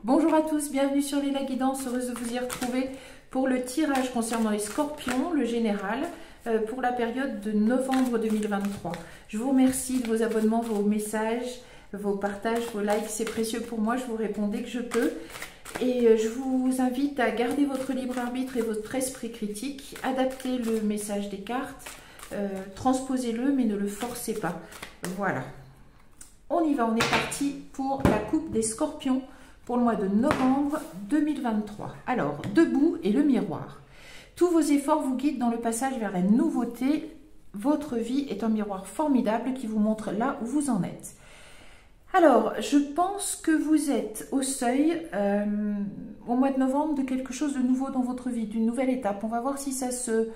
Bonjour à tous, bienvenue sur Lila Guidance, heureuse de vous y retrouver pour le tirage concernant les scorpions, le général, pour la période de novembre 2023. Je vous remercie de vos abonnements, vos messages, vos partages, vos likes, c'est précieux pour moi, je vous réponds dès que je peux. Et je vous invite à garder votre libre arbitre et votre esprit critique, adaptez le message des cartes, transposez-le mais ne le forcez pas. Voilà. On y va, on est parti pour la coupe des scorpions pour le mois de novembre 2023. Alors, debout et le miroir. Tous vos efforts vous guident dans le passage vers la nouveauté. Votre vie est un miroir formidable qui vous montre là où vous en êtes. Alors, je pense que vous êtes au seuil, au mois de novembre, de quelque chose de nouveau dans votre vie, d'une nouvelle étape. On va voir si ça se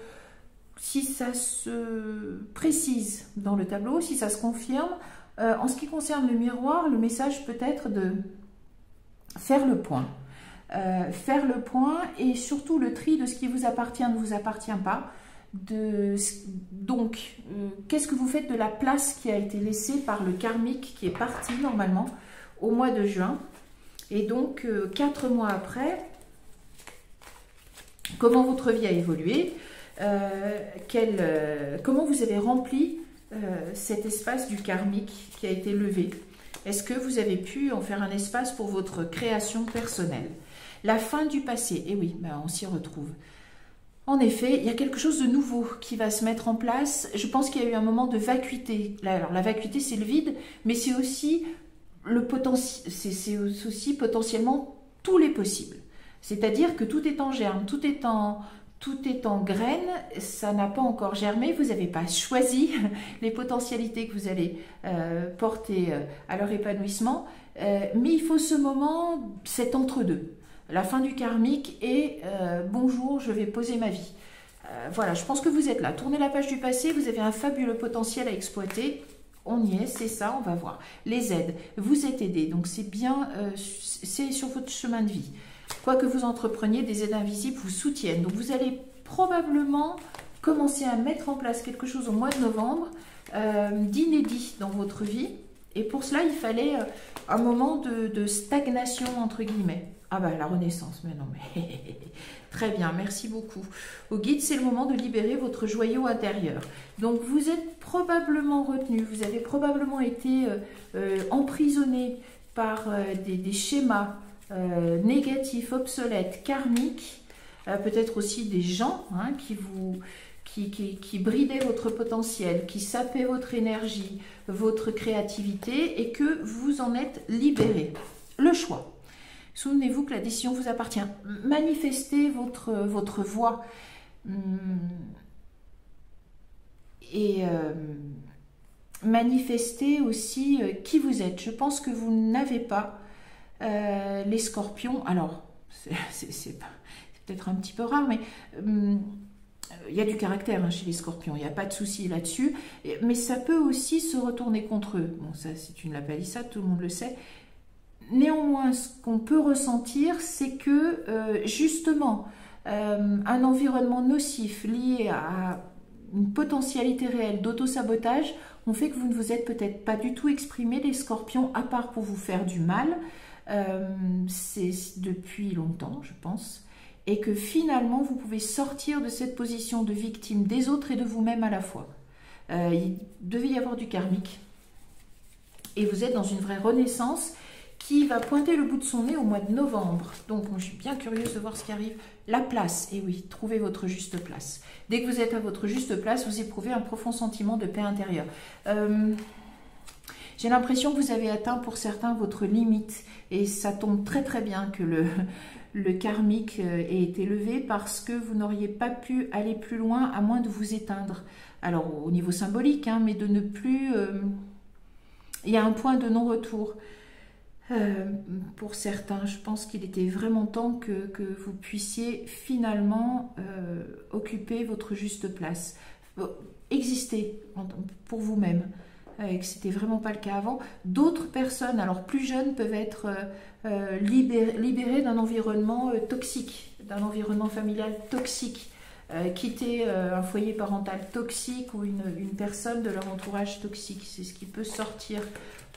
précise dans le tableau, si ça se confirme. En ce qui concerne le miroir, le message peut être de faire le point. Faire le point et surtout le tri de ce qui vous appartient ne vous appartient pas. Donc, qu'est-ce que vous faites de la place qui a été laissée par le karmique qui est parti normalement au mois de juin? Et donc, 4 mois après, comment votre vie a évolué? Comment vous avez rempli cet espace du karmique qui a été levé? Est-ce que vous avez pu en faire un espace pour votre création personnelle? La fin du passé, et oui, ben on s'y retrouve. En effet, il y a quelque chose de nouveau qui va se mettre en place. Je pense qu'il y a eu un moment de vacuité. Alors, la vacuité, c'est le vide, mais c'est aussi le potentiel, c'est aussi potentiellement tous les possibles. C'est-à-dire que tout est en germe, tout est en graine, ça n'a pas encore germé, vous n'avez pas choisi les potentialités que vous allez porter à leur épanouissement, mais il faut ce moment, cet entre-deux, la fin du karmique et bonjour, je vais poser ma vie. Voilà, je pense que vous êtes là, tournez la page du passé, vous avez un fabuleux potentiel à exploiter, on y est, c'est ça, on va voir. Les aides, vous êtes aidé, donc c'est bien, c'est sur votre chemin de vie. Quoi que vous entrepreniez, des aides invisibles vous soutiennent. Donc vous allez probablement commencer à mettre en place quelque chose au mois de novembre d'inédit dans votre vie. Et pour cela, il fallait un moment de stagnation, entre guillemets. Ah bah la renaissance, mais non, mais très bien, merci beaucoup. Au guide, c'est le moment de libérer votre joyau intérieur. Donc vous êtes probablement retenu, vous avez probablement été emprisonné par des schémas négatifs, obsolètes, karmiques, peut-être aussi des gens qui bridaient votre potentiel, qui sapaient votre énergie, votre créativité et que vous en êtes libéré. Le choix. Souvenez-vous que la décision vous appartient. Manifestez votre voix et manifestez aussi qui vous êtes. Je pense que vous n'avez pas les scorpions, alors c'est peut-être un petit peu rare, mais il y a du caractère chez les scorpions, il n'y a pas de souci là-dessus, mais ça peut aussi se retourner contre eux. Bon, ça c'est une lapalissade, tout le monde le sait. Néanmoins, ce qu'on peut ressentir, c'est que justement, un environnement nocif lié à une potentialité réelle d'auto-sabotage ont fait que vous ne vous êtes peut-être pas du tout exprimé, les scorpions, à part pour vous faire du mal. C'est depuis longtemps, je pense, et que finalement vous pouvez sortir de cette position de victime des autres et de vous-même à la fois. Il devait y avoir du karmique et vous êtes dans une vraie renaissance qui va pointer le bout de son nez au mois de novembre. Donc je suis bien curieuse de voir ce qui arrive. La place, et oui, trouvez votre juste place. Dès que vous êtes à votre juste place, vous éprouvez un profond sentiment de paix intérieure. J'ai l'impression que vous avez atteint pour certains votre limite et ça tombe très très bien que le karmique ait été levé parce que vous n'auriez pas pu aller plus loin à moins de vous éteindre. Alors au niveau symbolique, mais de ne plus... il y a un point de non-retour pour certains. Je pense qu'il était vraiment temps que vous puissiez finalement occuper votre juste place. Exister pour vous-même. Et que c'était vraiment pas le cas avant. D'autres personnes, alors plus jeunes, peuvent être libérées d'un environnement toxique, d'un environnement familial toxique, quitter un foyer parental toxique ou une personne de leur entourage toxique. C'est ce qui peut sortir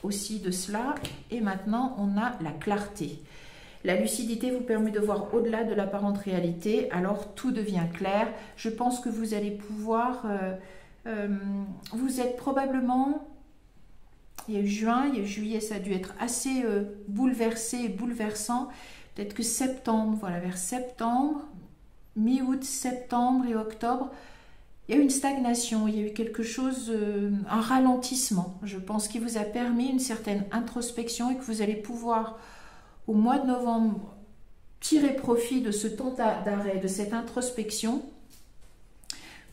aussi de cela. Et maintenant, on a la clarté. La lucidité vous permet de voir au-delà de l'apparente réalité, alors tout devient clair. Je pense que vous allez pouvoir... vous êtes probablement... Il y a eu juin, il y a eu juillet, ça a dû être assez bouleversé et bouleversant. Peut-être que septembre, voilà, vers septembre, mi-août, septembre et octobre, il y a eu une stagnation, il y a eu quelque chose, un ralentissement, je pense, qui vous a permis une certaine introspection et que vous allez pouvoir, au mois de novembre, tirer profit de ce temps d'arrêt, de cette introspection,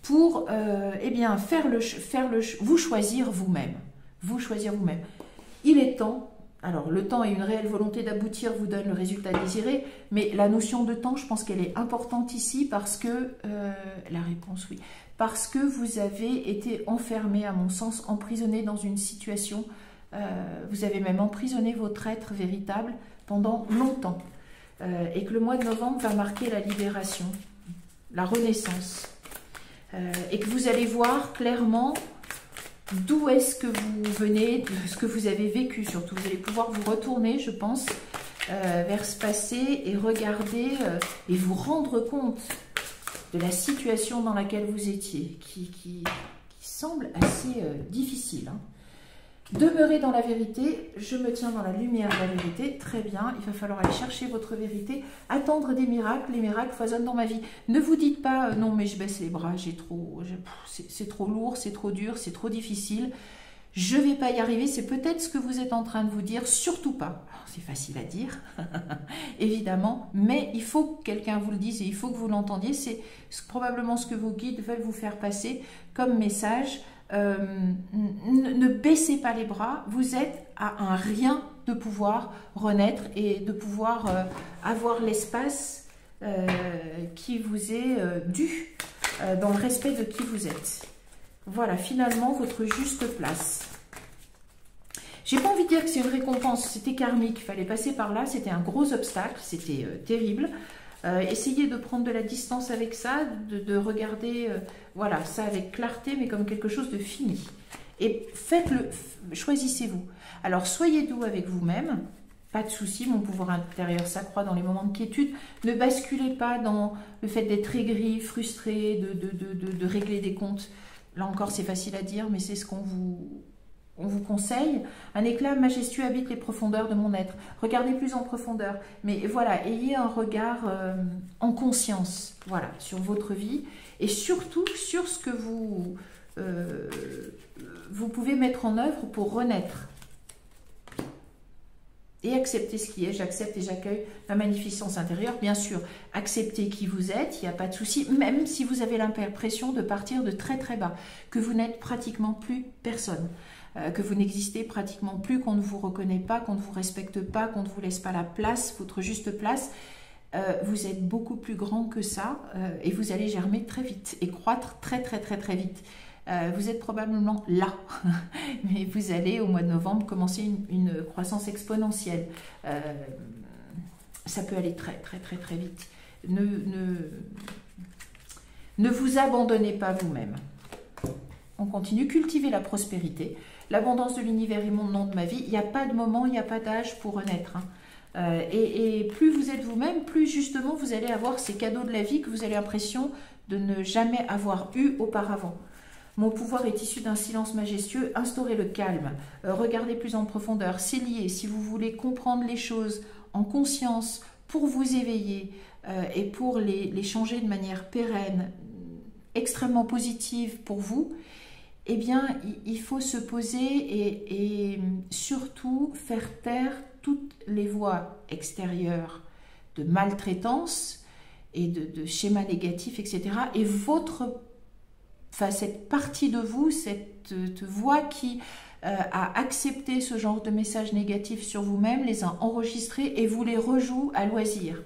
pour eh bien, vous choisir vous-même. Vous choisir vous-même. Il est temps, alors le temps et une réelle volonté d'aboutir vous donnent le résultat désiré, mais la notion de temps, je pense qu'elle est importante ici parce que, la réponse oui, parce que vous avez été enfermé, à mon sens, emprisonné dans une situation, vous avez même emprisonné votre être véritable pendant longtemps, et que le mois de novembre va marquer la libération, la renaissance, et que vous allez voir clairement d'où est-ce que vous venez, de ce que vous avez vécu surtout. Vous allez pouvoir vous retourner, je pense, vers ce passé et regarder et vous rendre compte de la situation dans laquelle vous étiez, qui semble assez difficile. Hein. Demeurez dans la vérité, je me tiens dans la lumière de la vérité, très bien, il va falloir aller chercher votre vérité, attendre des miracles, les miracles foisonnent dans ma vie. Ne vous dites pas, non mais je baisse les bras, c'est trop lourd, c'est trop dur, c'est trop difficile, je ne vais pas y arriver, c'est peut-être ce que vous êtes en train de vous dire, surtout pas. C'est facile à dire, évidemment, mais il faut que quelqu'un vous le dise et il faut que vous l'entendiez, c'est probablement ce que vos guides veulent vous faire passer comme message. Ne baissez pas les bras, vous êtes à un rien de pouvoir renaître et de pouvoir avoir l'espace qui vous est dû dans le respect de qui vous êtes. Voilà, finalement, votre juste place. J'ai pas envie de dire que c'est une récompense, c'était karmique, il fallait passer par là, c'était un gros obstacle, c'était terrible. Essayez de prendre de la distance avec ça, de regarder voilà, ça avec clarté, mais comme quelque chose de fini. Et faites-le, choisissez-vous. Alors, soyez doux avec vous-même, pas de souci, mon pouvoir intérieur s'accroît dans les moments de quiétude. Ne basculez pas dans le fait d'être aigri, frustré, de régler des comptes. Là encore, c'est facile à dire, mais c'est ce qu'on vous conseille. Un éclat majestueux habite les profondeurs de mon être. Regardez plus en profondeur. Mais voilà, ayez un regard en conscience, voilà, sur votre vie et surtout sur ce que vous pouvez mettre en œuvre pour renaître. Et accepter ce qui est. J'accepte et j'accueille ma magnificence intérieure. Bien sûr, acceptez qui vous êtes, il n'y a pas de souci, même si vous avez l'impression de partir de très très bas, que vous n'êtes pratiquement plus personne. Que vous n'existez pratiquement plus, qu'on ne vous reconnaît pas, qu'on ne vous respecte pas, qu'on ne vous laisse pas la place, votre juste place. Vous êtes beaucoup plus grand que ça et vous allez germer très vite et croître très très très très vite. Vous êtes probablement là, mais vous allez au mois de novembre commencer une croissance exponentielle. Ça peut aller très très très très vite. Ne vous abandonnez pas vous-même. On continue, cultivez la prospérité. L'abondance de l'univers est mon nom de ma vie. Il n'y a pas de moment, il n'y a pas d'âge pour renaître. Hein. Et plus vous êtes vous-même, plus justement vous allez avoir ces cadeaux de la vie que vous avez l'impression de ne jamais avoir eu auparavant. Mon pouvoir est issu d'un silence majestueux. Instaurez le calme. Regardez plus en profondeur. C'est lié. Si vous voulez comprendre les choses en conscience pour vous éveiller et pour les changer de manière pérenne, extrêmement positive pour vous, eh bien, il faut se poser et surtout faire taire toutes les voix extérieures de maltraitance et de schémas négatifs, etc. Et cette partie de vous, cette voix qui a accepté ce genre de messages négatifs sur vous-même, les a enregistrés et vous les rejoue à loisir,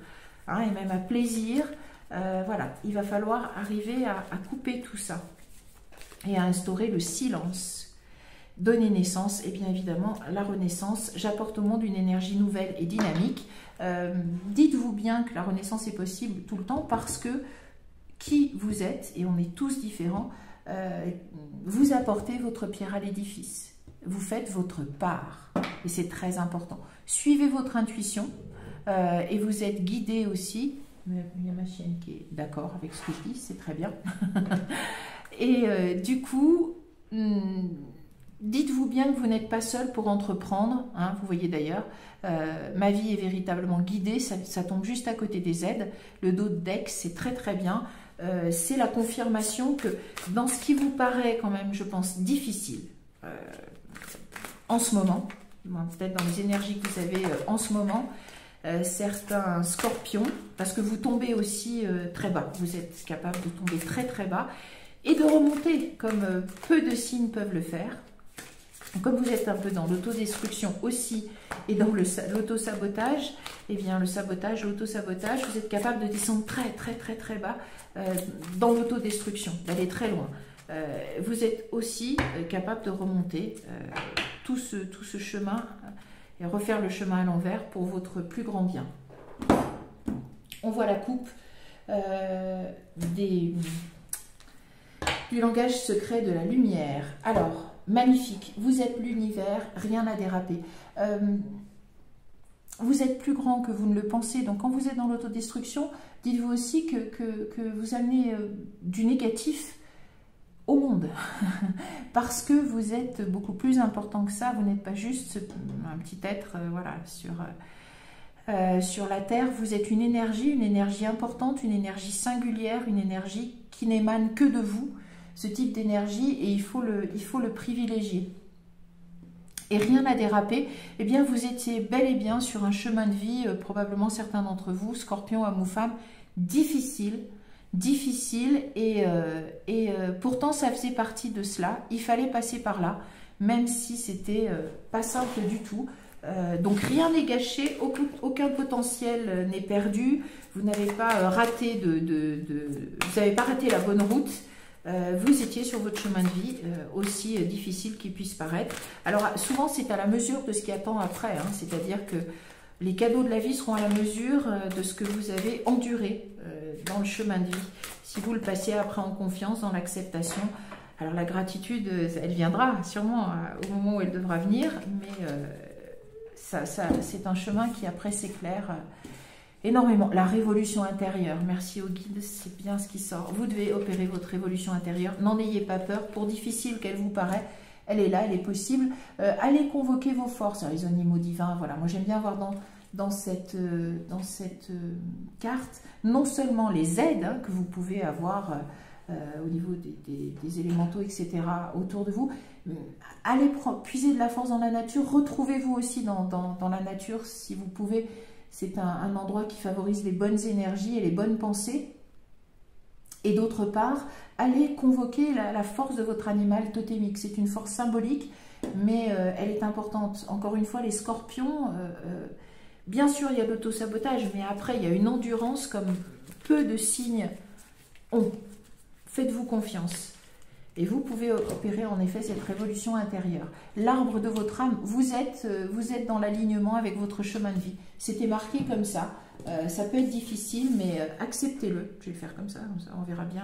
hein, et même à plaisir. Voilà, il va falloir arriver à couper tout ça et à instaurer le silence. Donner naissance, et bien évidemment la renaissance. J'apporte au monde une énergie nouvelle et dynamique. Dites-vous bien que la renaissance est possible tout le temps parce que qui vous êtes, et on est tous différents, vous apportez votre pierre à l'édifice. Vous faites votre part et c'est très important. Suivez votre intuition. et vous êtes guidé aussi. Il y a ma chienne qui est d'accord avec ce que je dis, c'est très bien. Et du coup, dites-vous bien que vous n'êtes pas seul pour entreprendre, hein, vous voyez d'ailleurs, ma vie est véritablement guidée, ça tombe juste à côté des aides, le dos de deck, c'est très très bien, c'est la confirmation que dans ce qui vous paraît quand même, je pense, difficile, en ce moment, peut-être dans les énergies que vous avez en ce moment, certains scorpions, parce que vous tombez aussi très bas, vous êtes capable de tomber très très bas, et de remonter, comme peu de signes peuvent le faire. Comme vous êtes un peu dans l'autodestruction aussi et dans l'auto-sabotage, eh bien le sabotage, l'auto-sabotage, vous êtes capable de descendre très très très très bas dans l'autodestruction, d'aller très loin. Vous êtes aussi capable de remonter tout ce chemin et refaire le chemin à l'envers pour votre plus grand bien. On voit la coupe du langage secret de la lumière. Alors, magnifique, vous êtes l'univers, rien n'a dérapé. Vous êtes plus grand que vous ne le pensez, donc quand vous êtes dans l'autodestruction, dites-vous aussi que vous amenez du négatif au monde, parce que vous êtes beaucoup plus important que ça, vous n'êtes pas juste un petit être voilà, sur la Terre, vous êtes une énergie importante, une énergie singulière, une énergie qui n'émane que de vous, ce type d'énergie, et il faut le privilégier. Et rien n'a dérapé, eh bien vous étiez bel et bien sur un chemin de vie, probablement certains d'entre vous, Scorpion, homme ou femme, difficile, et pourtant ça faisait partie de cela, il fallait passer par là, même si c'était pas simple du tout. Donc rien n'est gâché, aucun potentiel n'est perdu, vous n'avez pas raté vous n'avez pas raté la bonne route. Vous étiez sur votre chemin de vie, aussi difficile qu'il puisse paraître. Alors souvent c'est à la mesure de ce qui attend après, hein, c'est-à-dire que les cadeaux de la vie seront à la mesure de ce que vous avez enduré dans le chemin de vie. Si vous le passez après en confiance, dans l'acceptation, alors la gratitude, elle viendra sûrement au moment où elle devra venir, mais c'est un chemin qui après s'éclaire énormément. La révolution intérieure, merci au guide, c'est bien ce qui sort. Vous devez opérer votre révolution intérieure, n'en ayez pas peur, pour difficile qu'elle vous paraît, elle est là, elle est possible. Allez convoquer vos forces, les animaux divins, voilà. Moi j'aime bien voir dans cette carte, non seulement les aides hein, que vous pouvez avoir au niveau des élémentaux, etc. autour de vous, allez puiser de la force dans la nature, retrouvez-vous aussi dans la nature si vous pouvez. C'est un endroit qui favorise les bonnes énergies et les bonnes pensées. Et d'autre part, allez convoquer la force de votre animal totémique. C'est une force symbolique, mais elle est importante. Encore une fois, les scorpions, bien sûr, il y a l'auto-sabotage, mais après, il y a une endurance comme peu de signes ont. Faites-vous confiance. Et vous pouvez opérer en effet cette révolution intérieure. L'arbre de votre âme, vous êtes dans l'alignement avec votre chemin de vie. C'était marqué comme ça. Ça peut être difficile, mais acceptez-le. Je vais le faire comme ça on verra bien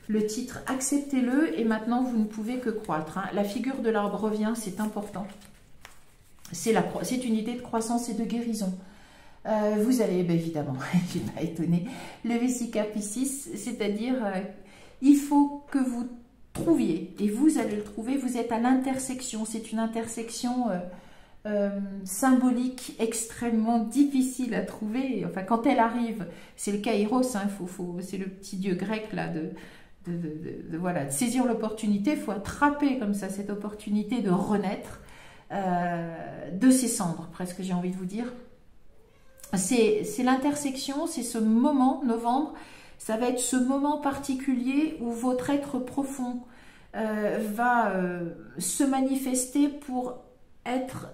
le titre. Acceptez-le et maintenant vous ne pouvez que croître. Hein. La figure de l'arbre revient, c'est important. C'est une idée de croissance et de guérison. Vous allez, ben évidemment, je ne suis pas étonnée, le Vesica Piscis, c'est-à-dire il faut que vous trouviez, et vous allez le trouver, vous êtes à l'intersection, c'est une intersection symbolique extrêmement difficile à trouver, enfin quand elle arrive, c'est le Kairos, hein, c'est le petit dieu grec là, voilà, de saisir l'opportunité, il faut attraper comme ça cette opportunité de renaître de ses cendres, presque j'ai envie de vous dire. C'est l'intersection, c'est ce moment, novembre, ça va être ce moment particulier où votre être profond va se manifester pour être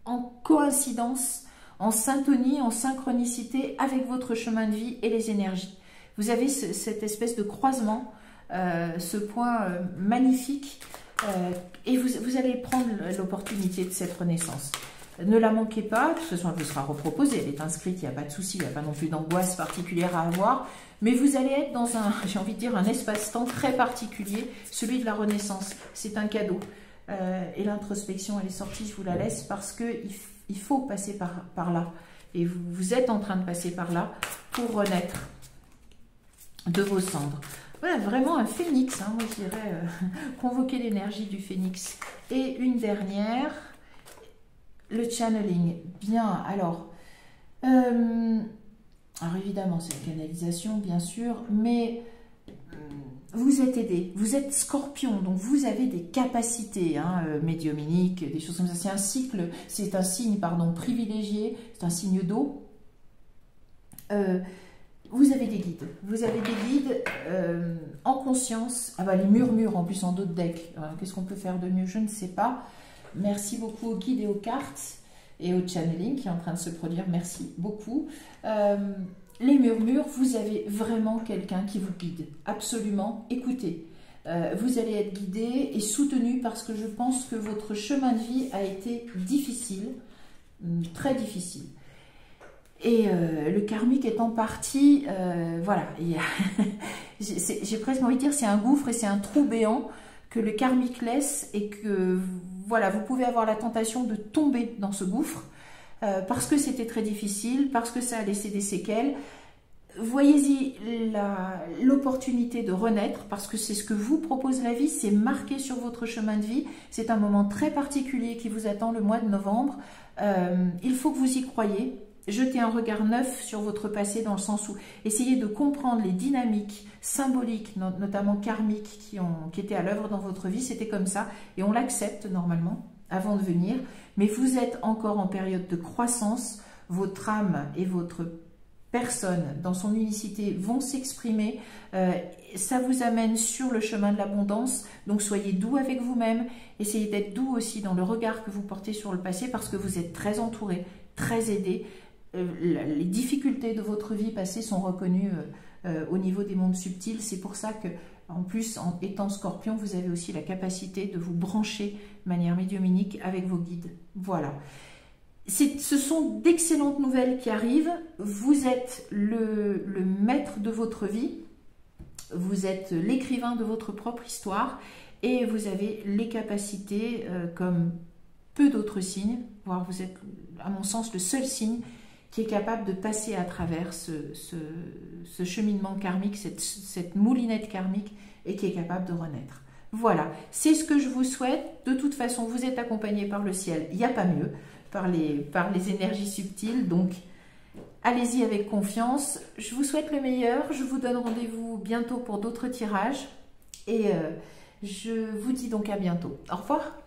en coïncidence, en syntonie, en synchronicité avec votre chemin de vie et les énergies. Vous avez cette espèce de croisement, ce point magnifique, et vous allez prendre l'opportunité de cette renaissance. Ne la manquez pas, de toute façon elle vous sera reproposée, elle est inscrite, il n'y a pas de souci, il n'y a pas non plus d'angoisse particulière à avoir, mais vous allez être dans un, j'ai envie de dire, un espace-temps très particulier, celui de la renaissance, c'est un cadeau. Et l'introspection, elle est sortie, je vous la laisse, parce qu'il faut passer par là. et vous êtes en train de passer par là pour renaître de vos cendres. Voilà, vraiment un phénix, hein, moi je dirais, convoquer l'énergie du phénix. Et une dernière, le channeling. Bien, alors évidemment c'est une canalisation bien sûr, mais vous êtes aidé, vous êtes scorpion, donc vous avez des capacités médiumniques, des choses comme ça. C'est un signe pardon, privilégié, c'est un signe d'eau. Vous avez des guides, en conscience. Ah bah les murmures en plus en dos de deck, qu'est-ce qu'on peut faire de mieux? Je ne sais pas. Merci beaucoup aux guides et aux cartes et au channeling qui est en train de se produire, merci beaucoup. Les murmures, vous avez vraiment quelqu'un qui vous guide, absolument, écoutez. Vous allez être guidé et soutenu parce que je pense que votre chemin de vie a été difficile, très difficile. Et le karmique étant parti, voilà, j'ai presque envie de dire c'est un gouffre et c'est un trou béant que le karmique laisse et que voilà, vous pouvez avoir la tentation de tomber dans ce gouffre parce que c'était très difficile, parce que ça a laissé des séquelles. Voyez-y l'opportunité de renaître parce que c'est ce que vous propose la vie, c'est marqué sur votre chemin de vie. C'est un moment très particulier qui vous attend le mois de novembre. Il faut que vous y croyiez. Jetez un regard neuf sur votre passé dans le sens où essayez de comprendre les dynamiques symboliques, notamment karmiques, qui étaient à l'œuvre dans votre vie. C'était comme ça et on l'accepte normalement avant de venir. Mais vous êtes encore en période de croissance. Votre âme et votre personne dans son unicité vont s'exprimer. Ça vous amène sur le chemin de l'abondance. Donc soyez doux avec vous-même. Essayez d'être doux aussi dans le regard que vous portez sur le passé parce que vous êtes très entouré, très aidé. Les difficultés de votre vie passée sont reconnues au niveau des mondes subtils. C'est pour ça que, en plus, en étant scorpion, vous avez aussi la capacité de vous brancher de manière médiumnique avec vos guides. Voilà. Ce sont d'excellentes nouvelles qui arrivent. Vous êtes le maître de votre vie. Vous êtes l'écrivain de votre propre histoire. Et vous avez les capacités, comme peu d'autres signes, voire vous êtes, à mon sens, le seul signe qui est capable de passer à travers ce cheminement karmique, cette moulinette karmique, et qui est capable de renaître. Voilà, c'est ce que je vous souhaite. De toute façon, vous êtes accompagné par le ciel, il n'y a pas mieux, par les énergies subtiles, donc allez-y avec confiance. Je vous souhaite le meilleur, je vous donne rendez-vous bientôt pour d'autres tirages, et je vous dis donc à bientôt. Au revoir.